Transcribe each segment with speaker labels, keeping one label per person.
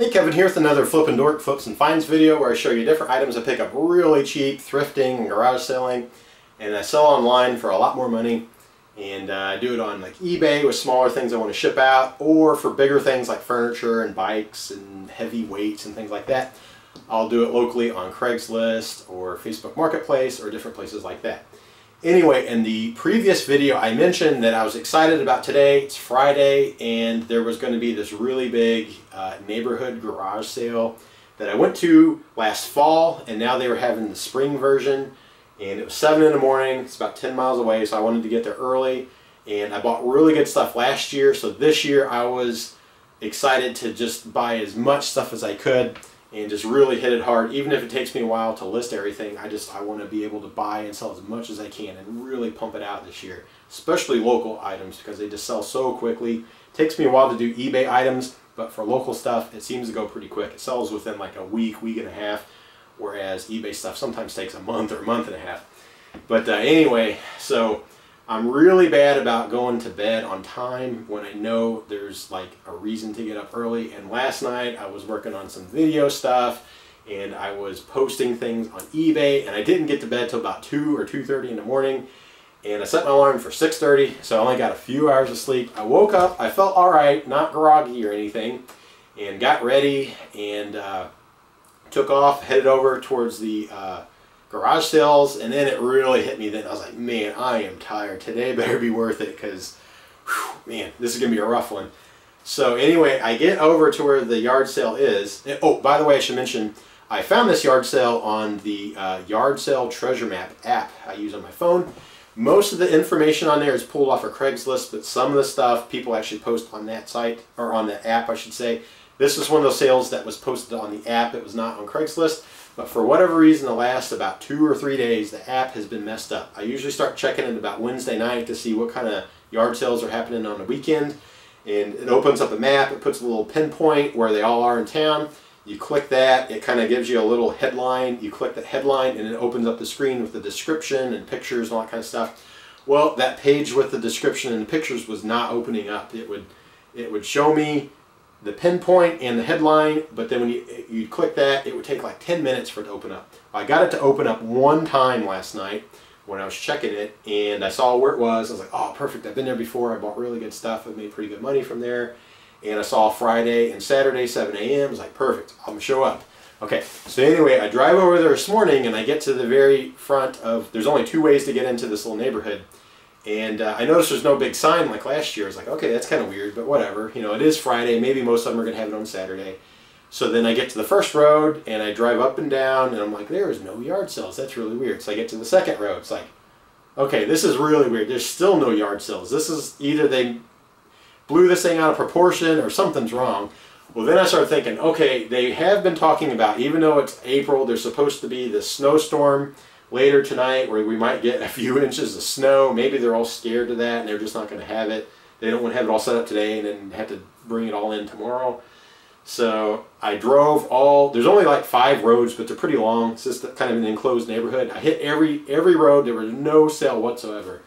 Speaker 1: Hey, Kevin here with another Flippin' Dork Flips and Finds video where I show you different items I pick up really cheap, thrifting and garage selling, and I sell online for a lot more money. And I do it on like eBay with smaller things I want to ship out, or for bigger things like furniture and bikes and heavy weights and things like that. I'll do it locally on Craigslist or Facebook Marketplace or different places like that. Anyway, in the previous video I mentioned that I was excited about today. It's Friday and there was going to be this really big neighborhood garage sale that I went to last fall, and now they were having the spring version, and it was 7 in the morning. It's about 10 miles away, so I wanted to get there early, and I bought really good stuff last year, so this year I was excited to just buy as much stuff as I could and just really hit it hard. Even if it takes me a while to list everything, I want to be able to buy and sell as much as I can and really pump it out this year, especially local items because they just sell so quickly. It takes me a while to do eBay items, but for local stuff it seems to go pretty quick. It sells within like a week, week and a half, whereas eBay stuff sometimes takes a month or a month and a half. But anyway, so I'm really bad about going to bed on time when I know there's like a reason to get up early. And last night I was working on some video stuff and I was posting things on eBay, and I didn't get to bed till about 2 or 2:30 in the morning. And I set my alarm for 6:30, so I only got a few hours of sleep. I woke up, I felt all right, not groggy or anything, and got ready and took off, headed over towards the garage sales, and then it really hit me then. I was like, man, I am tired. Today better be worth it because, man, this is going to be a rough one. So anyway, I get over to where the yard sale is. Oh, by the way, I should mention, I found this yard sale on the Yard Sale Treasure Map app I use on my phone. Most of the information on there is pulled off of Craigslist, but some of the stuff people actually post on that site, or on the app, I should say. This was one of those sales that was posted on the app. It was not on Craigslist. But for whatever reason, the last about 2 or 3 days, the app has been messed up. I usually start checking it about Wednesday night to see what kind of yard sales are happening on the weekend. And it opens up a map. It puts a little pinpoint where they all are in town. You click that. It kind of gives you a little headline. You click that headline and it opens up the screen with the description and pictures and all that kind of stuff. Well, that page with the description and the pictures was not opening up. It would show me the pinpoint and the headline, but then when you click that, it would take like 10 minutes for it to open up. I got it to open up one time last night when I was checking it, and I saw where it was. I was like, oh, perfect, I've been there before. I bought really good stuff. I've made pretty good money from there. And I saw Friday and Saturday, 7 a.m. I was like, perfect, I'm gonna show up. Okay, so anyway, I drive over there this morning, and I get to the very front of, there's only 2 ways to get into this little neighborhood. And I noticed there's no big sign like last year. I was like, okay, that's kind of weird, but whatever. You know, it is Friday. Maybe most of them are going to have it on Saturday. So then I get to the first road, and I drive up and down, and I'm like, there is no yard sales. That's really weird. So I get to the second road. It's like, okay, this is really weird. There's still no yard sales. This is either they blew this thing out of proportion or something's wrong. Well, then I started thinking, okay, they have been talking about, even though it's April, there's supposed to be this snowstorm later tonight where we might get a few inches of snow. Maybe they're all scared of that and they're just not going to have it. They don't want to have it all set up today and then have to bring it all in tomorrow. So I drove there's only like 5 roads, but they're pretty long. It's just kind of an enclosed neighborhood. I hit every road. There was no sale whatsoever.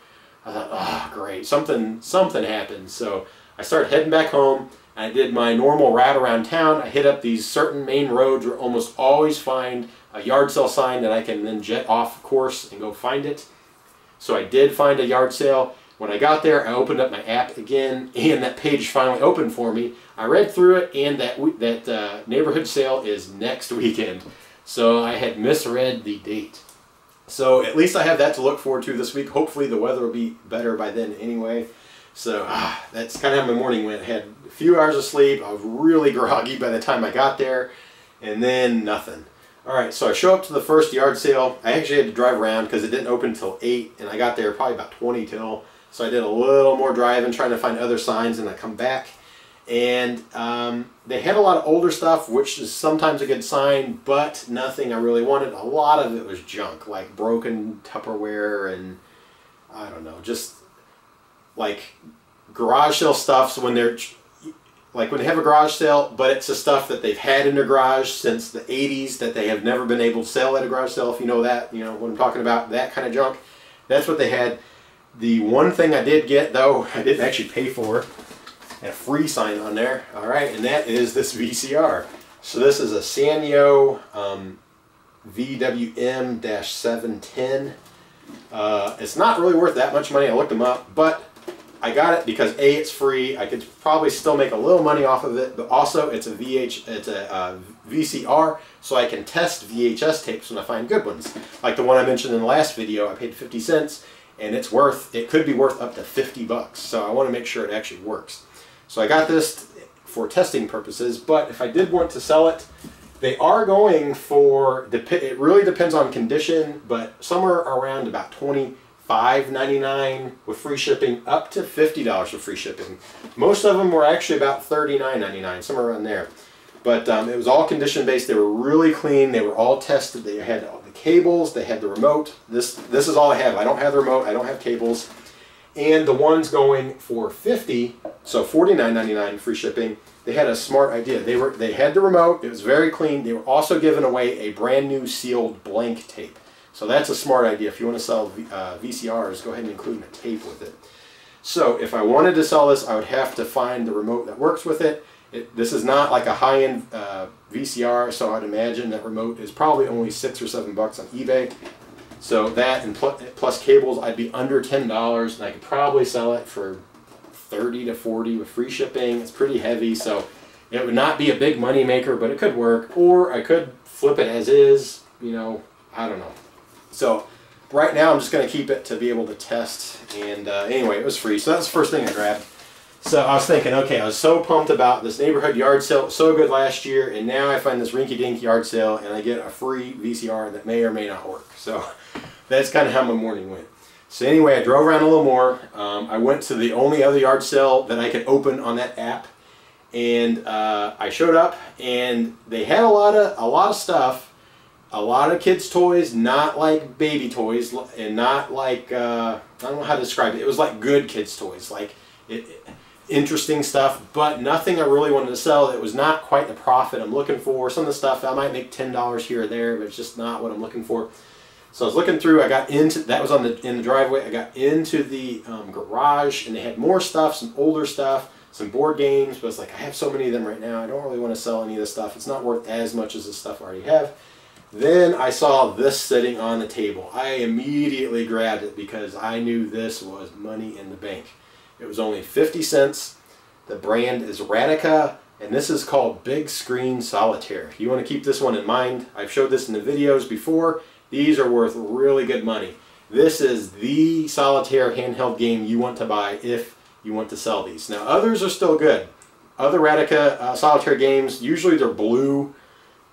Speaker 1: I thought, oh, great, something happened. So I started heading back home. I did my normal route around town. I hit up these certain main roads where almost always find a yard sale sign that I can then jet off course and go find it. So I did find a yard sale. When I got there, I opened up my app again, and that page finally opened for me. I read through it, and that neighborhood sale is next weekend. So I had misread the date. So at least I have that to look forward to this week. Hopefully the weather will be better by then anyway. So that's kind of how my morning went. I had a few hours of sleep. I was really groggy by the time I got there, and then nothing. Alright, so I show up to the first yard sale. I actually had to drive around because it didn't open until 8, and I got there probably about 20 till. So I did a little more driving trying to find other signs, and I come back. And they had a lot of older stuff, which is sometimes a good sign, but nothing I really wanted. A lot of it was junk, like broken Tupperware and, I don't know, just like garage sale stuff. So when they're like when they have a garage sale, but it's the stuff that they've had in their garage since the 80s that they have never been able to sell at a garage sale, if you know that, you know what I'm talking about, that kind of junk. That's what they had. The one thing I did get, though, I didn't actually pay for, and a free sign on there, all right, and that is this VCR. So this is a Sanyo VWM-710. It's not really worth that much money. I looked them up, but I got it because A, it's free. I could probably still make a little money off of it, but also it's a VCR, so I can test VHS tapes when I find good ones. Like the one I mentioned in the last video, I paid 50 cents, and it could be worth up to 50 bucks. So I want to make sure it actually works. So I got this for testing purposes, but if I did want to sell it, they are going for, it really depends on condition, but somewhere around about $25.99 with free shipping, up to $50 with free shipping. Most of them were actually about $39.99, somewhere around there. But it was all condition based. They were really clean. They were all tested. They had all the cables. They had the remote. This is all I have. I don't have the remote. I don't have cables. And the ones going for $50, so $49.99 free shipping, they had a smart idea. They had the remote. It was very clean. They were also giving away a brand new sealed blank tape. So that's a smart idea. If you want to sell VCRs, go ahead and include a tape with it. So if I wanted to sell this, I would have to find the remote that works with it. This is not like a high-end VCR, so I'd imagine that remote is probably only $6 or $7 on eBay. So that and plus cables, I'd be under $10, and I could probably sell it for $30 to $40 with free shipping. It's pretty heavy, so it would not be a big money maker, but it could work. Or I could flip it as is, you know, I don't know. So right now I'm just going to keep it to be able to test. And anyway, it was free, so that's the first thing I grabbed. So I was thinking, okay, I was so pumped about this neighborhood yard sale, so good last year, and now I find this rinky-dink yard sale and I get a free VCR that may or may not work. So that's kind of how my morning went. So anyway, I drove around a little more. I went to the only other yard sale that I could open on that app, and I showed up, and they had a lot of stuff, a lot of kids' toys, not like baby toys, and not like I don't know how to describe it. It was like good kids' toys, like interesting stuff, but nothing I really wanted to sell. It was not quite the profit I'm looking for. Some of the stuff I might make $10 here or there, but it's just not what I'm looking for. So I was looking through. I got into, that was in the driveway. I got into the garage, and they had more stuff, some older stuff, some board games, but it's like, I have so many of them right now. I don't really want to sell any of this stuff. It's not worth as much as the stuff I already have. Then I saw this sitting on the table. I immediately grabbed it because I knew this was money in the bank. It was only 50 cents. The brand is Radica, and this is called Big Screen Solitaire. You want to keep this one in mind. I've showed this in the videos before. These are worth really good money. This is the solitaire handheld game you want to buy if you want to sell these. Now others are still good. Other Radica solitaire games, usually they're blue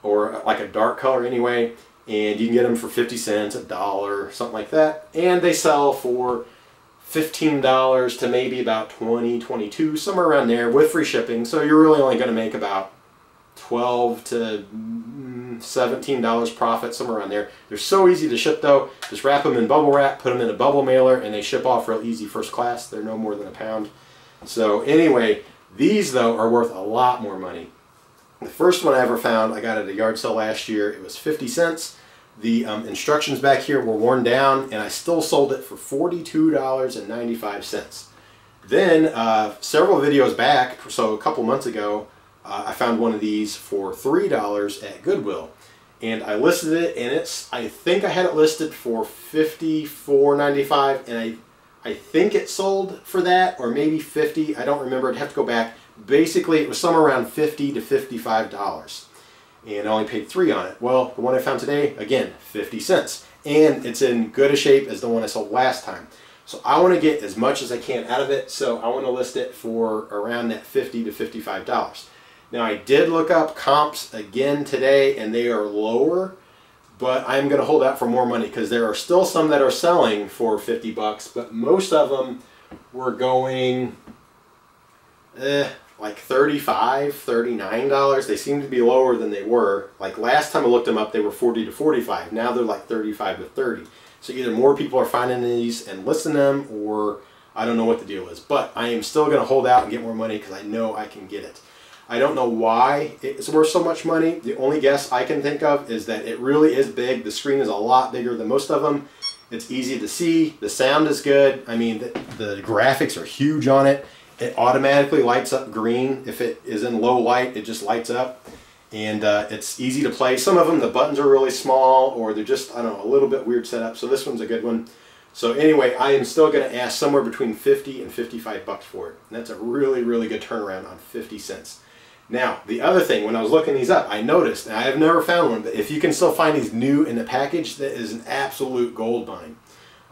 Speaker 1: or like a dark color anyway, and you can get them for 50 cents, $1, something like that. And they sell for $15 to maybe about $20, $22, somewhere around there with free shipping. So you're really only going to make about $12 to $17 profit, somewhere around there. They're so easy to ship though. Just wrap them in bubble wrap, put them in a bubble mailer, and they ship off real easy, first class. They're no more than a pound. So anyway, these though are worth a lot more money. The first one I ever found, I got at a yard sale last year. It was 50 cents. The instructions back here were worn down, and I still sold it for $42.95. Then several videos back, so a couple months ago, I found one of these for $3 at Goodwill, and I listed it, and I think I had it listed for $54.95, and I think it sold for that, or maybe $50. I don't remember. I'd have to go back. Basically, it was somewhere around $50 to $55. And I only paid $3 on it. Well, the one I found today, again, 50 cents. And it's in good a shape as the one I sold last time. So I want to get as much as I can out of it, so I want to list it for around that $50 to $55. Now I did look up comps again today, and they are lower, but I'm going to hold out for more money because there are still some that are selling for 50 bucks, but most of them were going like $35, $39. They seem to be lower than they were. Like last time I looked them up, they were 40 to 45. Now they're like 35 to 30. So either more people are finding these and listing them, or I don't know what the deal is. But I am still going to hold out and get more money because I know I can get it. I don't know why it's worth so much money. The only guess I can think of is that it really is big. The screen is a lot bigger than most of them. It's easy to see. The sound is good. I mean, the graphics are huge on it. It automatically lights up green. If it is in low light, it just lights up. and it's easy to play. Some of them, the buttons are really small, or they're just, I don't know, a little bit weird setup. So this one's a good one. So anyway, I am still going to ask somewhere between 50 and 55 bucks for it. And that's a really, really good turnaround on 50 cents. Now, the other thing, when I was looking these up, I noticed, and I have never found one, but if you can still find these new in the package, that is an absolute gold mine.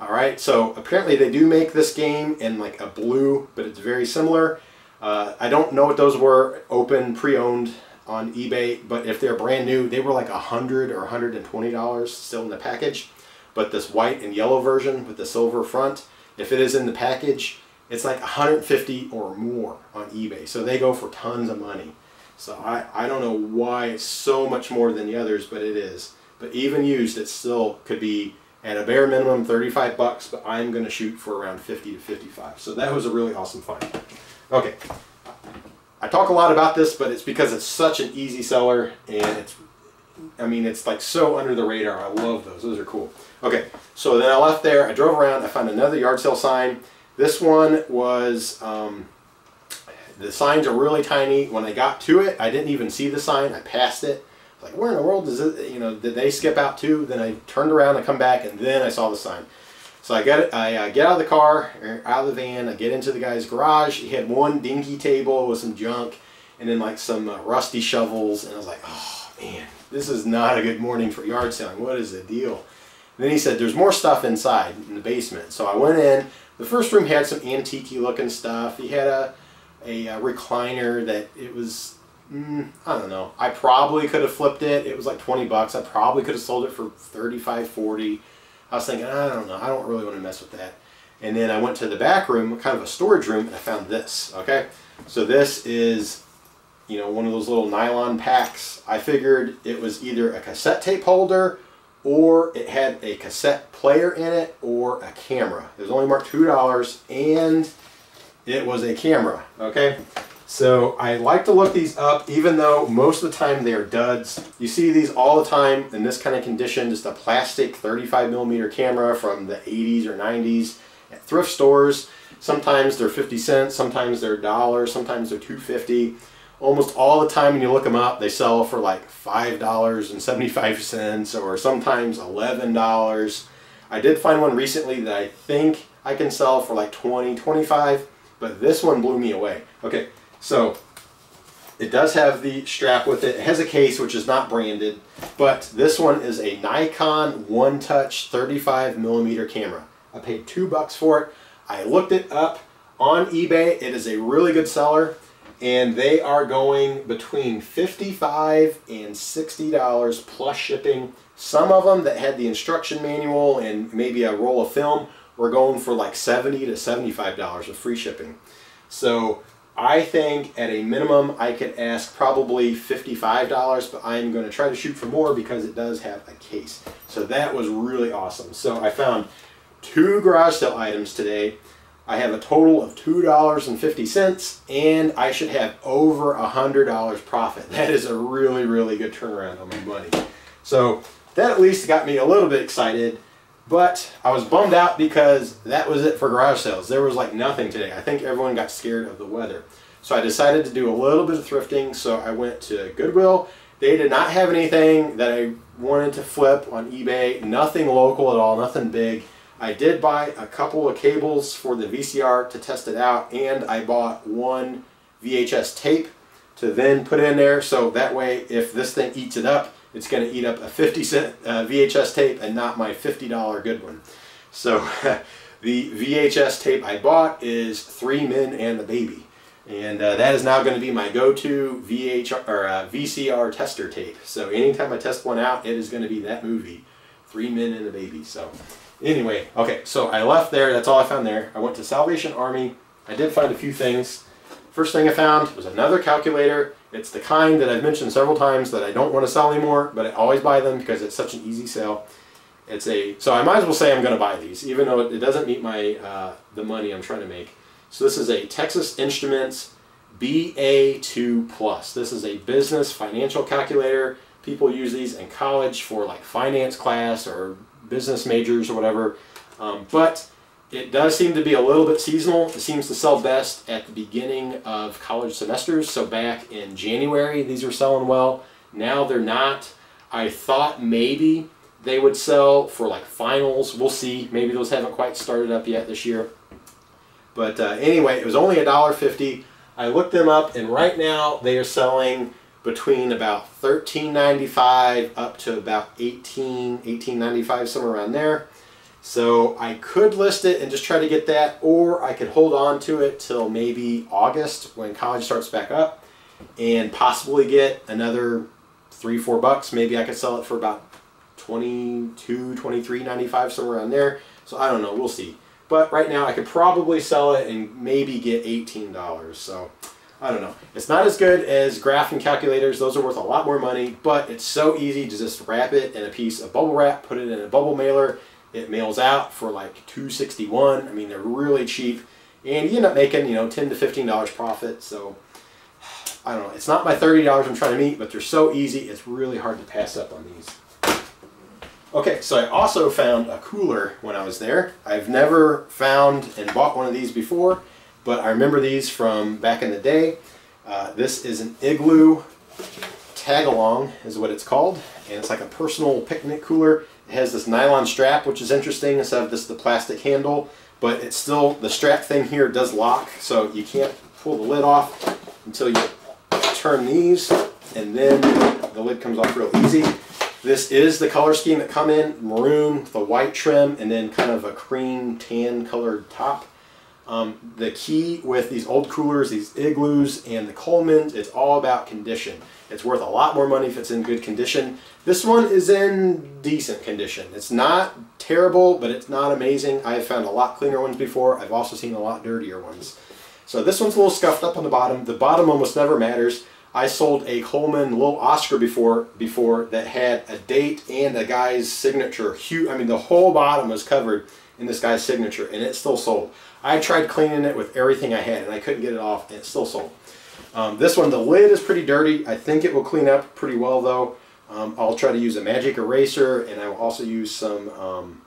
Speaker 1: All right, so apparently they do make this game in like a blue, but it's very similar. I don't know what those were, open, pre-owned on eBay, but if they're brand new, they were like $100 or $120 still in the package. But this white and yellow version with the silver front, if it is in the package, it's like $150 or more on eBay. So they go for tons of money. So I don't know why it's so much more than the others, but it is. But even used, it still could be at a bare minimum 35 bucks, but I'm going to shoot for around 50 to 55. So that was a really awesome find. Okay. I talk a lot about this, but it's because it's such an easy seller, and it's like so under the radar. I love those. Those are cool. Okay, so then I left there. I drove around. I found another yard sale sign. This one was, the signs are really tiny. When I got to it, I didn't even see the sign. I passed it. Like, where in the world is it? You know, did they skip out too? Then I turned around and come back, and then I saw the sign. So I get out of the car, or out of the van. I get into the guy's garage. He had one dinky table with some junk, and then like some rusty shovels. And I was like, oh man, this is not a good morning for yard selling. What is the deal? And then he said, there's more stuff inside in the basement. So I went in. The first room had some antique-y looking stuff. He had a recliner that it was, I don't know. I probably could have flipped it. It was like 20 bucks. I probably could have sold it for 35, 40. I was thinking, I don't know. I don't really want to mess with that. And then I went to the back room, kind of a storage room, and I found this, okay? So this is, you know, one of those little nylon packs. I figured it was either a cassette tape holder, or it had a cassette player in it, or a camera. It was only marked $2, and it was a camera, okay? So I like to look these up, even though most of the time they are duds. You see these all the time in this kind of condition, just a plastic 35mm camera from the 80s or 90s at thrift stores. Sometimes they're 50 cents, sometimes they're $1, sometimes they're $2.50. Almost all the time when you look them up, they sell for like $5.75 or sometimes $11. I did find one recently that I think I can sell for like $20, $25, but this one blew me away. Okay, so it does have the strap with it. It has a case which is not branded, but this one is a Nikon One Touch 35mm camera. I paid $2 for it. I looked it up on eBay. It is a really good seller, and they are going between $55 and $60 plus shipping. Some of them that had the instruction manual and maybe a roll of film were going for like $70 to $75 with free shipping. So I think at a minimum I could ask probably $55, but I'm going to try to shoot for more because it does have a case. So that was really awesome. So I found 2 garage sale items today. I have a total of $2.50, and I should have over $100 profit. That is a really, really good turnaround on my money. So that at least got me a little bit excited, but I was bummed out because that was it for garage sales. There was like nothing today. I think everyone got scared of the weather. So I decided to do a little bit of thrifting, so I went to Goodwill. They did not have anything that I wanted to flip on eBay, nothing local at all, nothing big. I did buy a couple of cables for the VCR to test it out, and I bought one VHS tape to then put in there, so that way if this thing eats it up, it's going to eat up a 50-cent VHS tape and not my $50 good one. So the VHS tape I bought is 3 Men and the Baby, and that is now going to be my go-to VCR tester tape. So anytime I test one out, it is going to be that movie, 3 Men and the Baby. So anyway, okay, so I left there. That's all I found there. I went to Salvation Army. I did find a few things. First thing I found was another calculator. It's the kind that I've mentioned several times that I don't want to sell anymore, but I always buy them because it's such an easy sale. So I might as well say I'm going to buy these, even though it doesn't meet my the money I'm trying to make. So this is a Texas Instruments BA2 Plus. This is a business financial calculator. People use these in college for like finance class or business majors or whatever, but it does seem to be a little bit seasonal. It seems to sell best at the beginning of college semesters. So back in January, these were selling well. Now they're not. I thought maybe they would sell for like finals. We'll see. Maybe those haven't quite started up yet this year. But anyway, it was only $1.50. I looked them up, and right now they are selling between about $13.95 up to about $18.95, somewhere around there. So I could list it and just try to get that, or I could hold on to it till maybe August when college starts back up and possibly get another $3-4. Maybe I could sell it for about $22-23.95, somewhere around there. So I don't know, we'll see. But right now I could probably sell it and maybe get $18. So I don't know. It's not as good as graphing calculators. Those are worth a lot more money, but it's so easy to just wrap it in a piece of bubble wrap, put it in a bubble mailer. It mails out for like $2.61. I mean, they're really cheap, and you end up making, you know, $10 to $15 profit. So I don't know. It's not my $30 I'm trying to meet, but they're so easy. It's really hard to pass up on these. Okay, so I also found a cooler when I was there. I've never found and bought one of these before, but I remember these from back in the day. This is an Igloo tag-along is what it's called, and it's like a personal picnic cooler. It has this nylon strap, which is interesting, instead of the plastic handle, but it's still, the strap thing here does lock, so you can't pull the lid off until you turn these, and then the lid comes off real easy. This is the color scheme that come in, maroon with a white trim and then kind of a cream tan colored top. The key with these old coolers, these Igloos and the Colemans, it's all about condition. It's worth a lot more money if it's in good condition. This one is in decent condition. It's not terrible, but it's not amazing. I've found a lot cleaner ones before. I've also seen a lot dirtier ones. So this one's a little scuffed up on the bottom. The bottom almost never matters. I sold a Coleman little Oscar before that had a date and a guy's signature. Huge, I mean, the whole bottom was covered in this guy's signature, and it still sold. I tried cleaning it with everything I had, and I couldn't get it off, and it still sold. This one, the lid is pretty dirty. I think it will clean up pretty well, though. I'll try to use a magic eraser, and I will also use some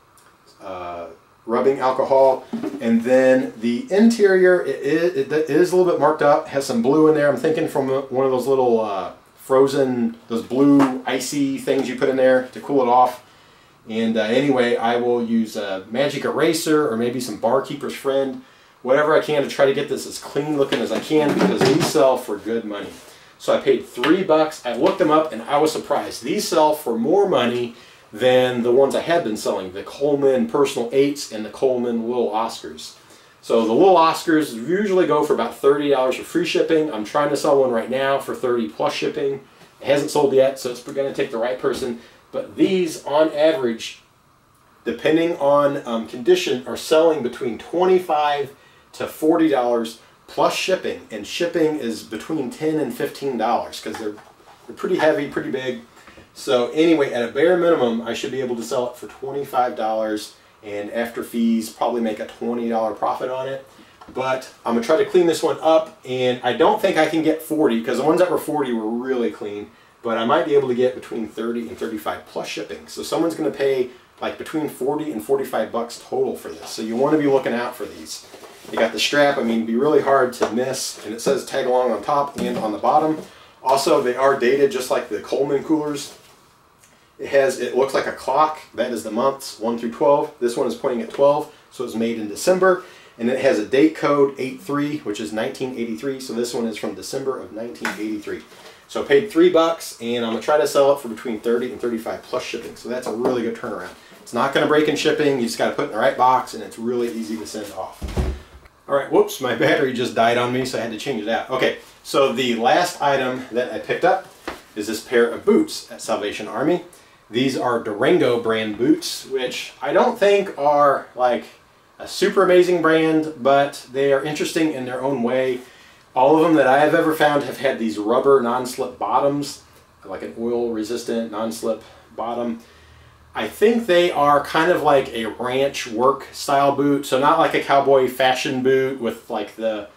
Speaker 1: rubbing alcohol. And then the interior, it is a little bit marked up, has some blue in there. I'm thinking from one of those little frozen, those blue icy things you put in there to cool it off. And anyway, I will use a magic eraser or maybe some Barkeeper's Friend, whatever I can to try to get this as clean looking as I can, because these sell for good money. So I paid $3. I looked them up and I was surprised. These sell for more money than the ones I had been selling, the Coleman Personal 8s and the Coleman Little Oscars. So the Little Oscars usually go for about $30 for free shipping. I'm trying to sell one right now for $30 plus shipping. It hasn't sold yet, so it's going to take the right person. But these, on average, depending on condition, are selling between $25 to $40 plus shipping. And shipping is between $10 and $15 because they're pretty heavy, pretty big. So anyway, at a bare minimum, I should be able to sell it for $25, and after fees, probably make a $20 profit on it. But I'm going to try to clean this one up, and I don't think I can get 40, because the ones that were 40 were really clean. But I might be able to get between 30 and 35 plus shipping. So someone's going to pay like between 40 and 45 bucks total for this. So you want to be looking out for these. You got the strap, I mean, it'd be really hard to miss, and it says tag along on top and on the bottom. Also, they are dated just like the Coleman coolers. It looks like a clock. That is the months 1 through 12. This one is pointing at 12, so it's made in December. And it has a date code 83, which is 1983. So this one is from December of 1983. So I paid $3, and I'm gonna try to sell it for between 30 and 35 plus shipping. So that's a really good turnaround. It's not gonna break in shipping. You just gotta put it in the right box, and it's really easy to send off. All right, whoops, my battery just died on me, so I had to change it out. Okay, so the last item that I picked up is this pair of boots at Salvation Army. These are Durango brand boots, which I don't think are like a super amazing brand, but they are interesting in their own way. All of them that I have ever found have had these rubber non-slip bottoms, like an oil-resistant non-slip bottom. I think they are kind of like a ranch work style boot, so not like a cowboy fashion boot with like the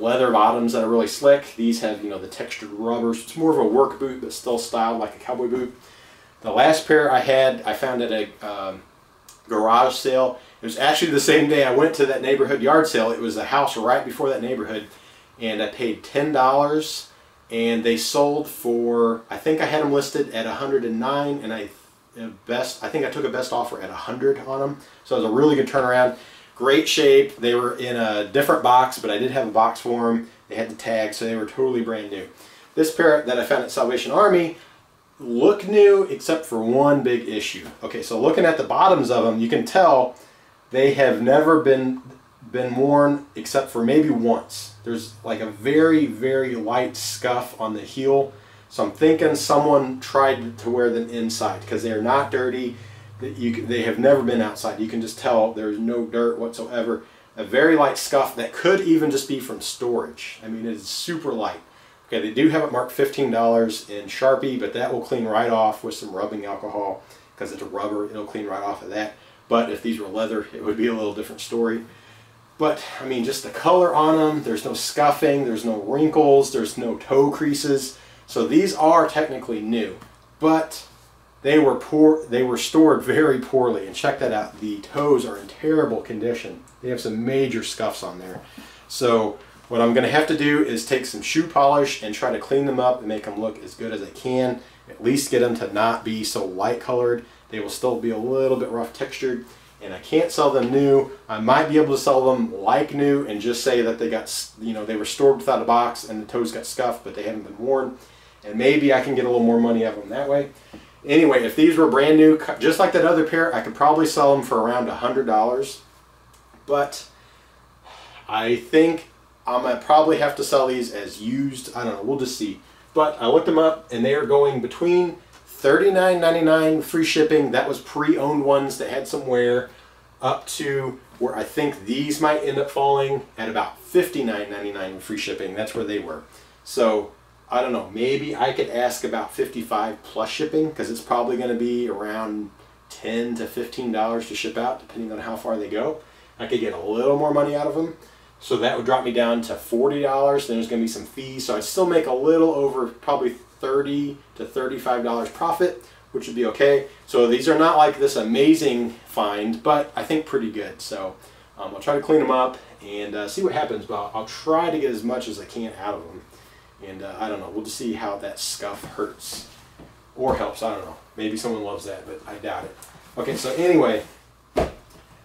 Speaker 1: leather bottoms that are really slick. These have, you know, the textured rubbers. It's more of a work boot, but still styled like a cowboy boot. The last pair I found at a garage sale. It was actually the same day I went to that neighborhood yard sale. It was a house right before that neighborhood, and I paid $10 and they sold for, I think I had them listed at 109, and I think I took a best offer at 100 on them. So it was a really good turnaround. Great shape. They were in a different box, but I did have a box for them. They had the tag, so they were totally brand new. This pair that I found at Salvation Army look new except for one big issue. Okay, so looking at the bottoms of them, you can tell they have never been worn except for maybe once. There's like a very, very light scuff on the heel. So I'm thinking someone tried to wear them inside because they are not dirty. They have never been outside. You can just tell there's no dirt whatsoever. A very light scuff that could even just be from storage. I mean, it's super light. Okay, they do have it marked $15 in Sharpie, but that will clean right off with some rubbing alcohol because it's a rubber. It'll clean right off of that. But if these were leather, it would be a little different story. But, I mean, just the color on them, there's no scuffing, there's no wrinkles, there's no toe creases. So these are technically new, but they were stored very poorly. And check that out, the toes are in terrible condition. They have some major scuffs on there. So what I'm going to have to do is take some shoe polish and try to clean them up and make them look as good as I can. At least get them to not be so light colored. They will still be a little bit rough textured. And I can't sell them new. I might be able to sell them like new and just say that they got, they were stored without a box and the toes got scuffed, but they haven't been worn. And maybe I can get a little more money out of them that way. Anyway, if these were brand new, just like that other pair, I could probably sell them for around $100. But I think I'm going to probably have to sell these as used. I don't know, we'll just see. But I looked them up and they are going between $39.99 free shipping. That was pre-owned ones that had some wear, up to where I think these might end up falling at about $59.99 free shipping. That's where they were. So I don't know, maybe I could ask about $55 plus shipping because it's probably going to be around $10 to $15 to ship out depending on how far they go. I could get a little more money out of them. So that would drop me down to $40. Then there's going to be some fees. So I'd still make a little over probably $30 to $35 profit, which would be okay. So these are not like this amazing find, but I think pretty good. So I'll try to clean them up and see what happens. But I'll try to get as much as I can out of them. And I don't know, we'll just see how that scuff hurts or helps. I don't know. Maybe someone loves that, but I doubt it. Okay, so anyway,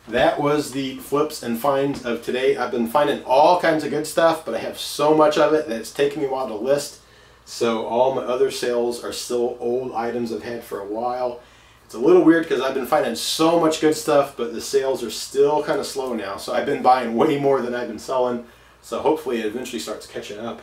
Speaker 1: that was the flips and finds of today. I've been finding all kinds of good stuff, but I have so much of it that it's taking me a while to list. So all my other sales are still old items I've had for a while. It's a little weird because I've been finding so much good stuff, but the sales are still kind of slow now. So I've been buying way more than I've been selling. So hopefully it eventually starts catching up.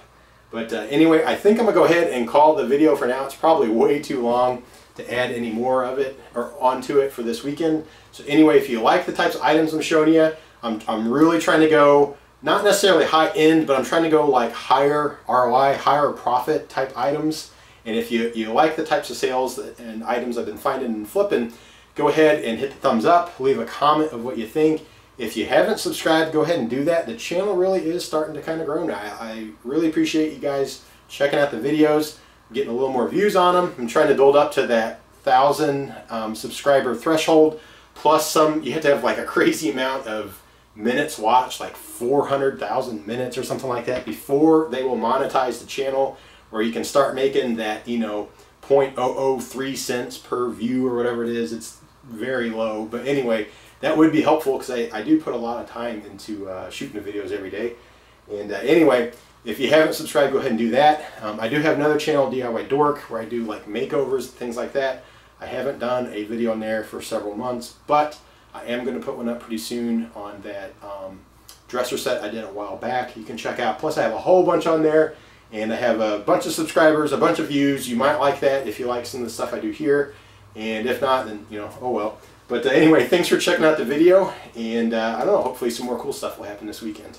Speaker 1: But anyway, I think I'm going to go ahead and call the video for now. It's probably way too long to add any more of it or onto it for this weekend. So anyway, if you like the types of items I'm showing you, I'm really trying to go, not necessarily high end, but I'm trying to go like higher ROI, higher profit type items. And if you like the types of sales and items I've been finding and flipping, go ahead and hit the thumbs up, leave a comment of what you think. If you haven't subscribed, go ahead and do that. The channel really is starting to kind of grow now. I really appreciate you guys checking out the videos, getting a little more views on them. I'm trying to build up to that 1,000 subscriber threshold, plus some. You have to have like a crazy amount of minutes watched, like 400,000 minutes or something like that, before they will monetize the channel, where you can start making that, 0.003 cents per view or whatever it is. It's very low, but anyway, that would be helpful because I do put a lot of time into shooting the videos every day. And anyway, if you haven't subscribed, go ahead and do that. I do have another channel, DIY Dork, where I do like makeovers, things like that. I haven't done a video on there for several months, but I am going to put one up pretty soon on that dresser set I did a while back. You can check out. Plus I have a whole bunch on there, and I have a bunch of subscribers, a bunch of views. You might like that if you like some of the stuff I do here. And if not, then, oh well. But anyway, thanks for checking out the video, and I don't know, hopefully some more cool stuff will happen this weekend.